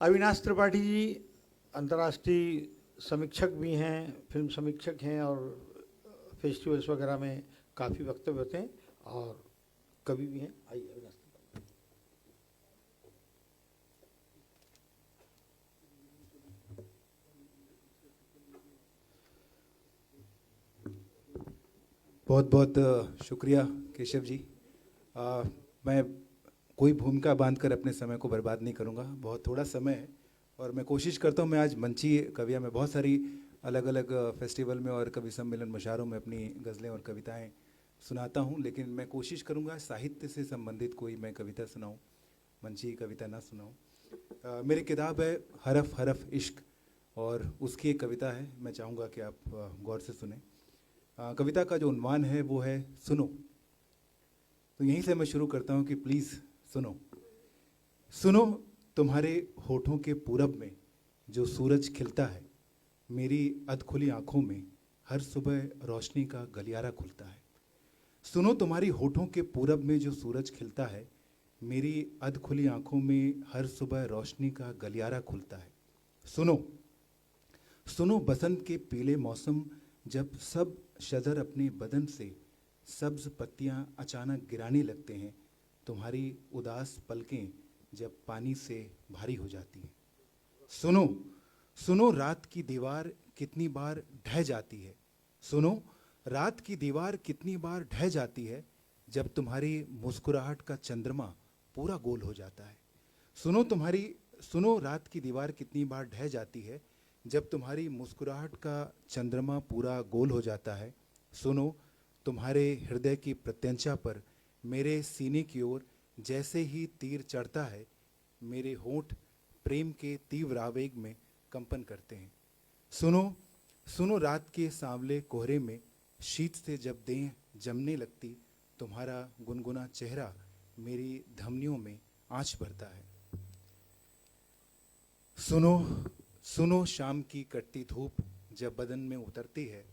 अविनाश त्रिपाठी जी अंतर्राष्ट्रीय समीक्षक भी हैं, फिल्म समीक्षक हैं और फेस्टिवल्स वगैरह में काफ़ी वक्तव्य होते हैं और कवि भी हैं। आइए अविनाश त्रिपाठी। बहुत बहुत शुक्रिया केशव जी। मैं कोई भूमिका बांधकर अपने समय को बर्बाद नहीं करूंगा, बहुत थोड़ा समय है और मैं कोशिश करता हूं। मैं आज मंची कविया में बहुत सारी अलग अलग फेस्टिवल में और कवि सम्मेलन मुशायरों में अपनी गज़लें और कविताएं सुनाता हूं, लेकिन मैं कोशिश करूंगा साहित्य से संबंधित कोई मैं कविता सुनाऊं, मंची कविता ना सुनाऊं। मेरी किताब है हरफ हरफ इश्क और उसकी एक कविता है, मैं चाहूँगा कि आप गौर से सुने। कविता का जो उन्वान है वो है सुनो। तो यहीं से मैं शुरू करता हूँ कि प्लीज़ सुनो। सुनो, तुम्हारे होठों के पूरब में जो सूरज खिलता है, मेरी अधखुली आंखों में हर सुबह रोशनी का गलियारा खुलता है। सुनो, तुम्हारी होठों के पूरब में जो सूरज खिलता है, मेरी अधखुली आंखों में हर सुबह रोशनी का गलियारा खुलता है। सुनो, सुनो, बसंत के पीले मौसम जब सब शजर अपने बदन से सब्ज पत्तियां अचानक गिराने लगते हैं, तुम्हारी उदास पलकें जब पानी से भारी हो जाती हैं। सुनो, सुनो, रात की दीवार कितनी बार ढह जाती है। सुनो, रात की दीवार कितनी बार ढह जाती है जब तुम्हारी मुस्कुराहट का चंद्रमा पूरा गोल हो जाता है। सुनो, रात की दीवार कितनी बार ढह जाती है जब तुम्हारी मुस्कुराहट का चंद्रमा पूरा गोल हो जाता है। सुनो, तुम्हारे हृदय की प्रत्यंचा पर मेरे सीने की ओर जैसे ही तीर चढ़ता है, मेरे होंठ प्रेम के तीव्र आवेग में कंपन करते हैं। सुनो, सुनो, रात के सांवले कोहरे में शीत से जब देह जमने लगती, तुम्हारा गुनगुना चेहरा मेरी धमनियों में आँच भरता है। सुनो, सुनो, शाम की कटती धूप जब बदन में उतरती है,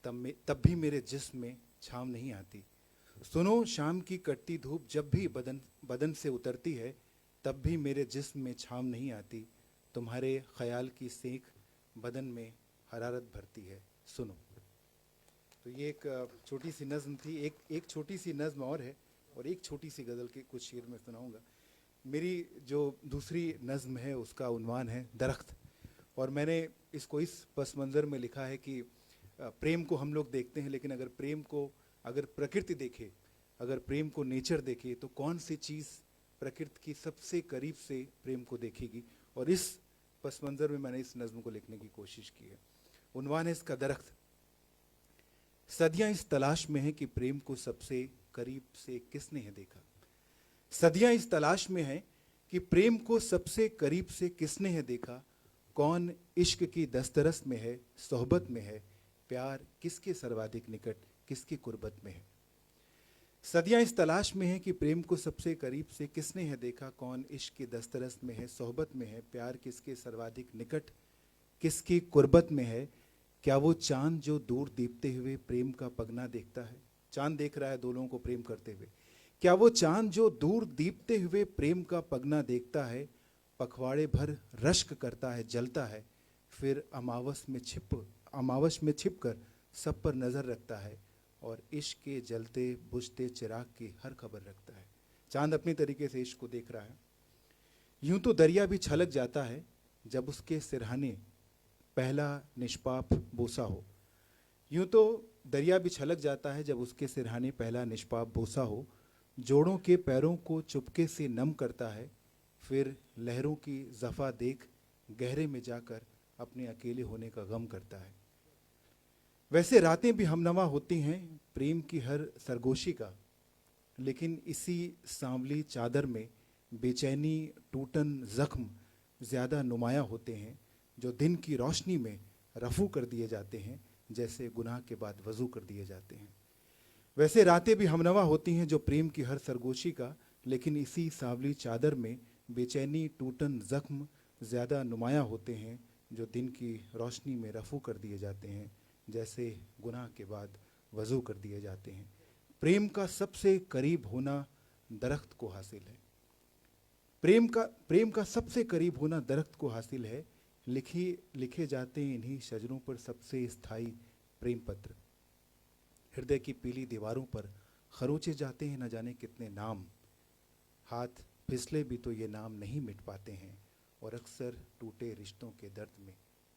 तब भी मेरे जिस्म में छाँव नहीं आती। सुनो, शाम की कटती धूप जब भी बदन से उतरती है, तब भी मेरे जिस्म में छाँव नहीं आती। तुम्हारे ख्याल की सेंक बदन में हरारत भरती है। सुनो। तो ये एक छोटी सी नज़्म थी। एक छोटी सी नज़्म और है और एक छोटी सी गज़ल के कुछ शेर में सुनाऊंगा। मेरी जो दूसरी नज़्म है उसका उन्वान है दरख्त, और मैंने इसको इस पस मंज़र में लिखा है कि प्रेम को हम लोग देखते हैं, लेकिन अगर प्रकृति देखे, अगर प्रेम को नेचर देखे, तो कौन सी चीज़ प्रकृति की सबसे करीब से प्रेम को देखेगी। और इस पस मंज़र में मैंने इस नज़्म को लिखने की कोशिश की है। उन्वान है इसका दरख्त। सदियां इस तलाश में है कि प्रेम को सबसे करीब से किसने है देखा। सदियां इस तलाश में है कि प्रेम को सबसे करीब से किसने है देखा। कौन इश्क की दस्तरस में है, सोहबत में है, प्यार किसके सर्वाधिक निकट, किसकी कुर्बत में है। सदियां इस तलाश में है कि प्रेम को सबसे करीब से किसने है देखा। कौन इश्क की दस्तरस में है, सोहबत में है, प्यार किसके सर्वाधिक निकट, किसकी कुर्बत में है। क्या वो चांद जो दूर दीपते हुए प्रेम का पगना देखता है। चांद देख रहा है दो लोगों को प्रेम करते हुए। क्या वो चांद जो दूर दीपते हुए प्रेम का पगना देखता है, पखवाड़े भर रश्क करता है, जलता है, फिर अमावस में छिपकर सब पर नज़र रखता है और इश्क के जलते बुझते चिराग की हर खबर रखता है। चांद अपनी तरीके से इश्क को देख रहा है। यूं तो दरिया भी छलक जाता है जब उसके सिरहाने पहला निष्पाप बोसा हो। यूं तो दरिया भी छलक जाता है जब उसके सिरहाने पहला निष्पाप बोसा हो। जोड़ों के पैरों को चुपके से नम करता है, फिर लहरों की जफ़ा देख गहरे में जाकर अपने अकेले होने का गम करता है। वैसे रातें भी हमनवा होती हैं प्रेम की हर सरगोशी का, लेकिन इसी सांवली चादर में बेचैनी टूटन जख्म ज़्यादा नुमाया होते हैं, जो दिन की रोशनी में रफू कर दिए जाते हैं, जैसे गुनाह के बाद वज़ू कर दिए जाते हैं। वैसे रातें भी हमनवा होती हैं जो प्रेम की हर सरगोशी का, लेकिन इसी सांवली चादर में बेचैनी टूटन जख्म ज़्यादा नुमाया होते हैं, जो दिन की रोशनी में रफू कर दिए जाते हैं, जैसे गुनाह के बाद वज़ू कर दिए जाते हैं। प्रेम का सबसे करीब होना दरख्त को हासिल है। प्रेम का सबसे करीब होना दरख्त को हासिल है, लिखे जाते हैं इन्हीं शजरों पर सबसे स्थायी प्रेम पत्र। हृदय की पीली दीवारों पर खरोचे जाते हैं न जाने कितने नाम, हाथ फिसले भी तो ये नाम नहीं मिट पाते हैं, और अक्सर टूटे रिश्तों के दर्द में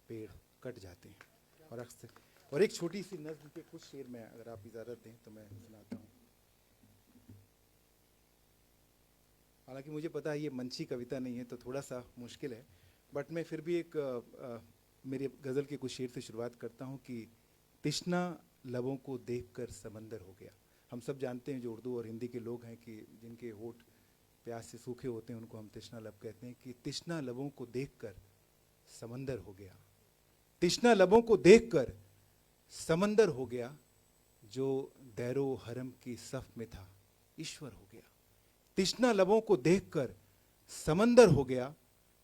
पेड़ कट जाते हैं। और एक छोटी सी नज़्म के कुछ शेर में अगर आप इजाज़त दें तो मैं सुनाता हूँ। हालांकि मुझे पता है ये मंची कविता नहीं है तो थोड़ा सा मुश्किल है, बट मैं फिर भी मेरी गज़ल के कुछ शेर से शुरुआत करता हूँ कि तिश्ना लबों को देखकर समंदर हो गया। हम सब जानते हैं जो उर्दू और हिंदी के लोग हैं कि जिनके होठ प्यास से सूखे होते हैं उनको हम तिश्ना लब कहते हैं, कि तिश्ना लबों को देखकर समंदर हो गया, तिश्ना लबों को देखकर समंदर हो गया, जो दैरो हरम की सफ में था ईश्वर हो गया। तिश्ना लबों को देखकर समंदर हो गया,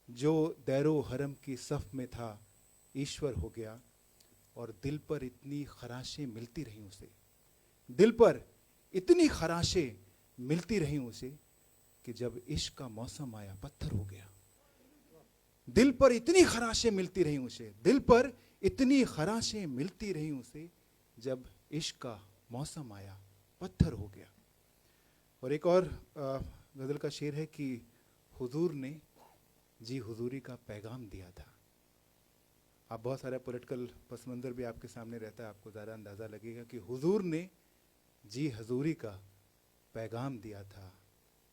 जो दैरो हरम की सफ में था ईश्वर हो गया। और दिल पर इतनी खराशें मिलती रहीं उसे, दिल पर इतनी खराशें मिलती रहीं उसे, कि जब इश्क का मौसम आया पत्थर हो गया। दिल पर इतनी खराशें मिलती रहीं उसे, दिल पर इतनी खराशें मिलती रहीं उसे, जब इश्क का मौसम आया पत्थर हो गया। और एक और गज़ल का शेर है कि हुजूर ने जी हुजूरी का पैगाम दिया था। आप बहुत सारा पॉलिटिकल पस मंज़र भी आपके सामने रहता है, आपको ज़्यादा अंदाज़ा लगेगा कि हुजूर ने जी हजूरी का पैगाम दिया था,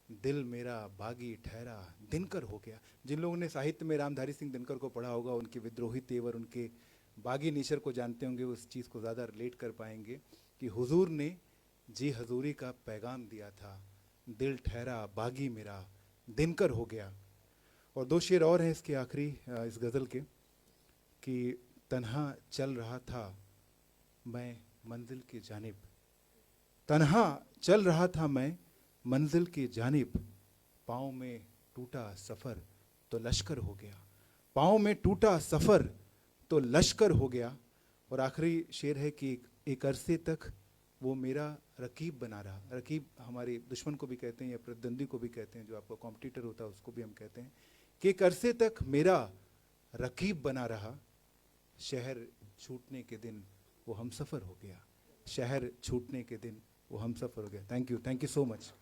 दिल मेरा बागी ठहरा दिनकर हो गया। जिन लोगों ने साहित्य में रामधारी सिंह दिनकर को पढ़ा होगा, उनके विद्रोही तेवर, उनके बागी नेचर को जानते होंगे, उस चीज़ को ज़्यादा रिलेट कर पाएंगे कि हुजूर ने जी हजूरी का पैगाम दिया था, दिल ठहरा बागी मेरा दिनकर हो गया। और दो शेर और हैं इसके आखिरी इस गज़ल के कि तन्हा चल रहा था मैं मंजिल की जानिब, तन्हा चल रहा था मैं मंजिल की जानिब, पाँव में टूटा सफ़र तो लश्कर हो गया, पाँव में टूटा सफ़र तो लश्कर हो गया। और आखिरी शेर है कि एक अरसे तक वो मेरा रकीब बना रहा। रकीब हमारे दुश्मन को भी कहते हैं या प्रतिद्वंदी को भी कहते हैं, जो आपका कॉम्पिटिटर होता है उसको भी हम कहते हैं, कि एक अरसे तक मेरा रकीब बना रहा, शहर छूटने के दिन वो हम सफ़र हो गया, शहर छूटने के दिन वो हम सफ़र हो गया। Thank you so much.